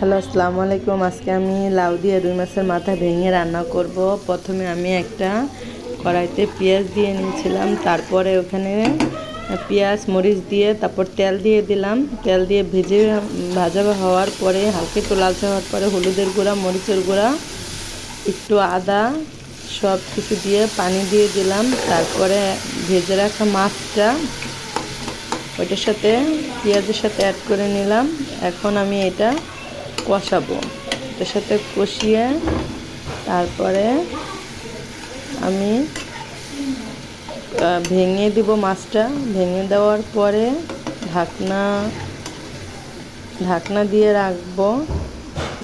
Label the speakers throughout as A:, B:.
A: Hello, আসসালামু আলাইকুম। আজকে আমি লাউ দিয়ে রুই মাছের মাথা ভেঙে রান্না করব। প্রথমে আমি একটা কড়াইতে পেঁয়াজ দিয়ে নিয়েছিলাম, তারপরে ওখানে পেঁয়াজ মরিচ দিয়ে তারপর তেল দিয়ে দিলাম। তেল দিয়ে ভাজা হওয়ার পরে হালকা একটু লালচে হওয়ার পরে হলুদের গুঁড়া, মরিচের গুঁড়া, একটু আদা, সব কিছু দিয়ে পানি দিয়ে দিলাম। তারপরে ভেজে রাখা মাছটা ওইটার সাথে পেঁয়াজের সাথে অ্যাড করে নিলাম। এখন আমি এটা কষাবো, এটার সাথে কষিয়ে তারপরে আমি ভেঙে দিব মাছটা। ভেঙে দেওয়ার পরে ঢাকনা ঢাকনা দিয়ে রাখবো।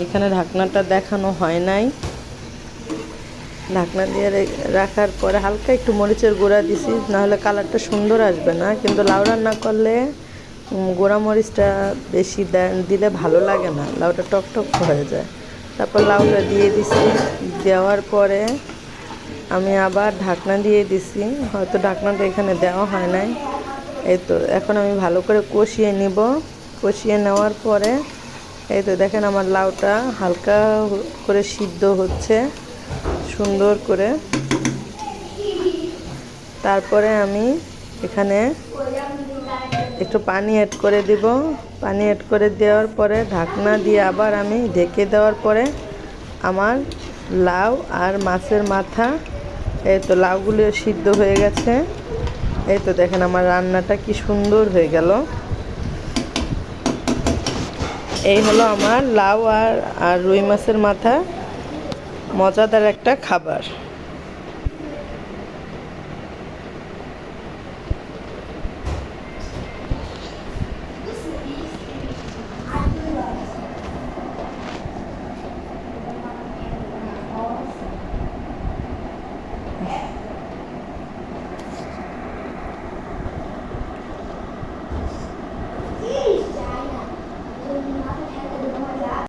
A: এখানে ঢাকনাটা দেখানো হয় নাই। ঢাকনা দিয়ে রাখার পরে হালকা একটু মরিচের গুঁড়া দিছি, নাহলে কালারটা সুন্দর আসবে না। কিন্তু লাউ রান্না করলে গুঁড়া মরিচটা বেশি দিলে ভালো লাগে না, লাউটা টক টক হয়ে যায়। তারপর লাউটা দিয়ে দিছি। দেওয়ার পরে আমি আবার ঢাকনা দিয়ে দিছি, হয়তো ঢাকনাটা এখানে দেওয়া হয় নাই। এই তো এখন আমি ভালো করে কষিয়ে নিব। কষিয়ে নেওয়ার পরে এই তো দেখেন আমার লাউটা হালকা করে সিদ্ধ হচ্ছে সুন্দর করে। তারপরে আমি এখানে একটু পানি অ্যাড করে দিব। পানি অ্যাড করে দেওয়ার পরে ঢাকনা দিয়ে আবার আমি ঢেকে দেওয়ার পরে আমার লাউ আর মাছের মাথা, এই তো লাউগুলো সিদ্ধ হয়ে গেছে। এই তো দেখেন আমার রান্নাটা কি সুন্দর হয়ে গেল। এই হলো আমার লাউ আর রুই মাছের মাথা, মজাদার একটা খাবার।